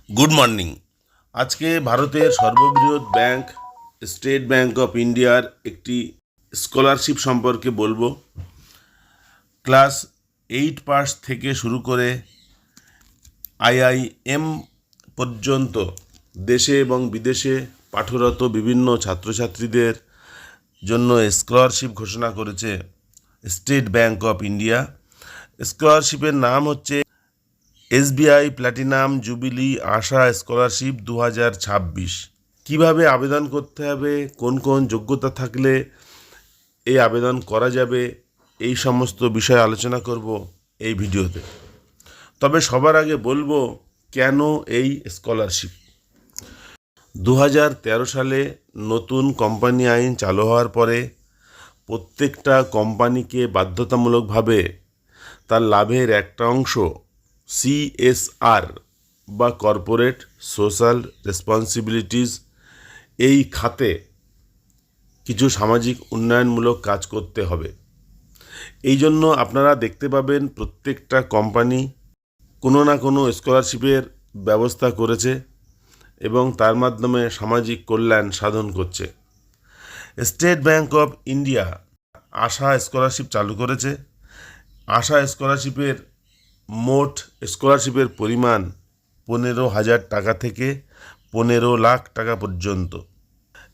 Good morning. আজকে ভারতের সর্ববৃহৎ ব্যাংক স্টেট ব্যাংক অফ ইন্ডিয়ার একটি স্কলারশিপ সম্পর্কে বলবো। ক্লাস 8 পাস থেকে শুরু করে IIM পর্যন্ত দেশে এবং বিদেশে পাঠরত বিভিন্ন ছাত্রছাত্রীদের জন্য স্কলারশিপ ঘোষণা করেছে স্টেট ব্যাংক অফ ইন্ডিয়া। স্কলারশিপের নাম হচ্ছে SBI প্ল্যাটিনাম জুবিলি আশা স্কলারশিপ 2026। কিভাবে আবেদন করতে হবে, কোন কোন যোগ্যতা থাকলে এই আবেদন করা যাবে, এই সমস্ত বিষয় আলোচনা করব এই ভিডিওতে। তবে সবার আগে বলবো কেন এই স্কলারশিপ। 2013 সালে নতুন কোম্পানি আইন চালু হওয়ার পরে প্রত্যেকটা কোম্পানিকে বাধ্যতামূলকভাবে তার লাভের একটা অংশ CSR বা কর্পোরেট সোশ্যাল রেসপন্সিবিলিটিস এই খাতে কিছু সামাজিক উন্নয়নমূলক কাজ করতে হবে। এই জন্য আপনারা দেখতে পাবেন প্রত্যেকটা কোম্পানি কোনো না কোনো স্কলারশিপের ব্যবস্থা করেছে এবং তার মাধ্যমে সামাজিক কল্যাণ সাধন করছে। State bank of India Asha scholarship চালু করেছে। আশা স্কলারশিপের মোট স্কলারশিপের পরিমাণ 15,000 টাকা থেকে 15 লাখ টাকা পর্যন্ত।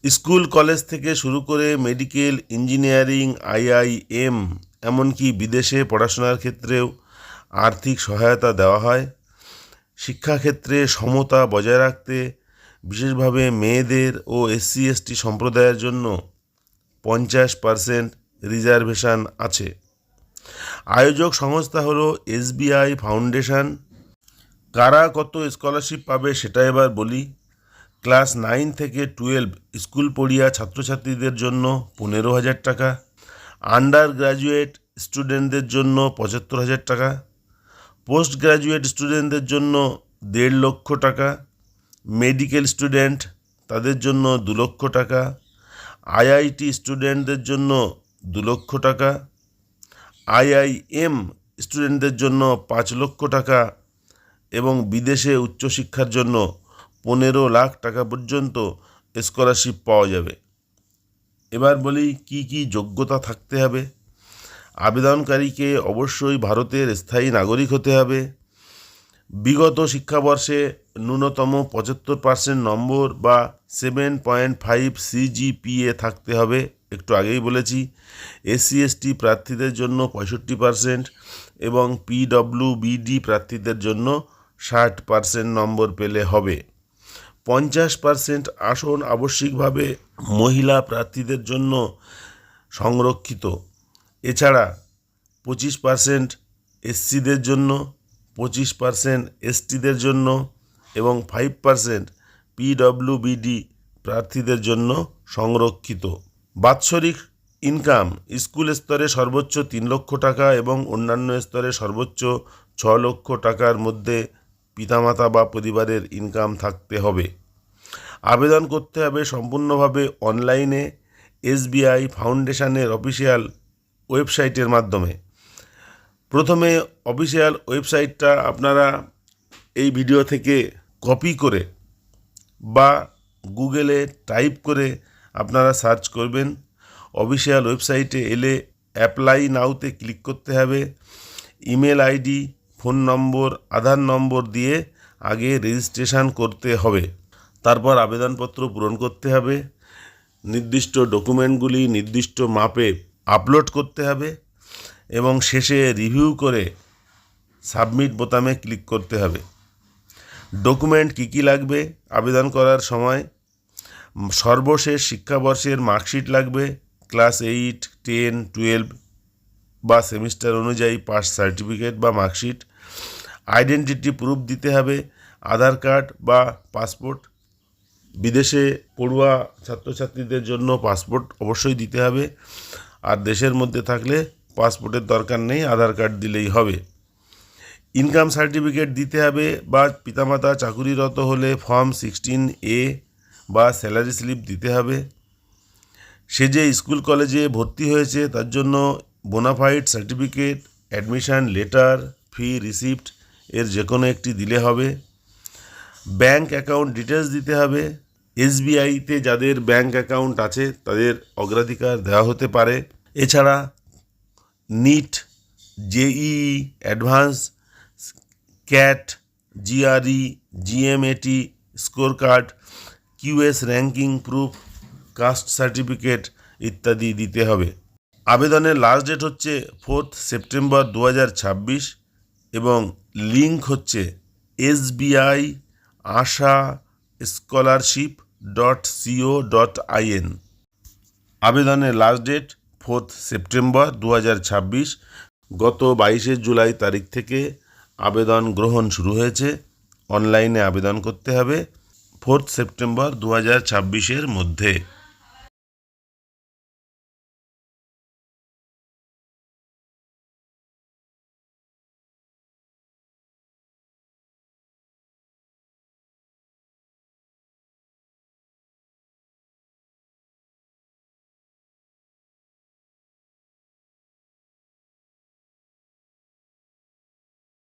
স্কুল কলেজ থেকে শুরু করে মেডিকেল, ইঞ্জিনিয়ারিং, IIM এমনকি বিদেশে পড়াশোনার ক্ষেত্রেও আর্থিক সহায়তা দেওয়া হয়। শিক্ষাক্ষেত্রে সমতা বজায় রাখতে বিশেষভাবে মেয়েদের ও SC/ST সম্প্রদায়ের জন্য 50% রিজার্ভেশন আছে। আয়োজক সংস্থা হলো SBI ফাউন্ডেশন। কারা কত স্কলারশিপ পাবে সেটা এবার বলি। ক্লাস 9 থেকে 12 স্কুল পড়িয়া ছাত্রছাত্রীদের জন্য 15,000 টাকা, আন্ডার গ্র্যাজুয়েট স্টুডেন্টদের জন্য 75,000 টাকা, পোস্ট গ্র্যাজুয়েট স্টুডেন্টদের জন্য 1.5 লক্ষ টাকা, মেডিকেল স্টুডেন্ট তাদের জন্য 2 লক্ষ টাকা, IIT স্টুডেন্টদের জন্য 2 লক্ষ টাকা, IIM স্টুডেন্টদের জন্য 5 লক্ষ টাকা এবং বিদেশে উচ্চশিক্ষার জন্য 15 লাখ টাকা পর্যন্ত স্কলারশিপ পাওয়া যাবে। এবার বলি কি কি যোগ্যতা থাকতে হবে। আবেদনকারীকে অবশ্যই ভারতের স্থায়ী নাগরিক হতে হবে। বিগত শিক্ষাবর্ষে ন্যূনতম 75% নম্বর বা 7.5 CGPA থাকতে হবে। একটু আগেই বলেছি। SC/ST প্রার্থীদের জন্য 65% এবং PWBD প্রার্থীদের জন্য 60% নম্বর পেলে হবে। 50% আসন আবশ্যিকভাবে মহিলা প্রার্থীদের জন্য সংরক্ষিত। এছাড়া 25% SCদের জন্য, 25% STদের জন্য এবং 5% PWBD প্রার্থীদের জন্য সংরক্ষিত। বাৎসরিক ইনকাম স্কুল স্তরে সর্বোচ্চ 3 লক্ষ টাকা এবং অন্যান্য স্তরে সর্বোচ্চ 6 লক্ষ টাকার মধ্যে পিতামাতা বা পরিবারের ইনকাম থাকতে হবে। আবেদন করতে হবে সম্পূর্ণভাবে অনলাইনে SBI ফাউন্ডেশনের অফিসিয়াল ওয়েবসাইটের মাধ্যমে। প্রথমে অফিসিয়াল ওয়েবসাইটটা আপনারা এই ভিডিও থেকে কপি করে বা গুগলে টাইপ করে আপনারা সার্চ করবেন। অফিসিয়াল ওয়েবসাইটে এলে অ্যাপ্লাই নাওতে ক্লিক করতে হবে। ইমেল ID, ফোন নম্বর, আধার নম্বর দিয়ে আগে রেজিস্ট্রেশন করতে হবে। তারপর আবেদনপত্র পূরণ করতে হবে। নির্দিষ্ট ডকুমেন্টগুলি নির্দিষ্ট মাপে আপলোড করতে হবে এবং শেষে রিভিউ করে সাবমিট বোতামে ক্লিক করতে হবে। ডকুমেন্ট কী কী লাগবে আবেদন করার সময়? সর্বশেষ শিক্ষাবর্ষের মার্কশিট লাগবে। ক্লাস 8, 10, 12 বা সেমিস্টার অনুযায়ী পাস সার্টিফিকেট বা মার্কশিট। আইডেন্টিটি প্রুফ দিতে হবে, আধার কার্ড বা পাসপোর্ট। বিদেশে পড়ুয়া ছাত্রছাত্রীদের জন্য পাসপোর্ট অবশ্যই দিতে হবে, আর দেশের মধ্যে থাকলে পাসপোর্টের দরকার নেই, আধার কার্ড দিলেই হবে। ইনকাম সার্টিফিকেট দিতে হবে বা পিতামাতা চাকুরিরত হলে ফর্ম 16A বা স্যালারি স্লিপ দিতে হবে। সে যে স্কুল কলেজে ভর্তি হয়েছে তার জন্য বোনাফাইড সার্টিফিকেট, অ্যাডমিশন লেটার, ফি রিসিপ্ট এর যে কোনো একটি দিলে হবে। ব্যাঙ্ক অ্যাকাউন্ট ডিটেলস দিতে হবে। এসবিআইতে যাদের ব্যাঙ্ক অ্যাকাউন্ট আছে তাদের অগ্রাধিকার দেওয়া হতে পারে। এছাড়া NEET, JEE advance, CAT, GRE, GMAT score card, QS ranking proof, caste certificate ইত্যাদি দিতে হবে। আবেদনের লাস্ট ডেট হচ্ছে 4 সেপ্টেম্বর 2026 এবং লিঙ্ক হচ্ছে SBI আশা scholarship.co.in। আবেদনের লাস্ট ডেট 4 সেপ্টেম্বর 2026। গত 22 জুলাই তারিখ থেকে আবেদন গ্রহণ শুরু হয়েছে। অনলাইনে আবেদন করতে হবে 4 সেপ্টেম্বর 2026 মধ্যে।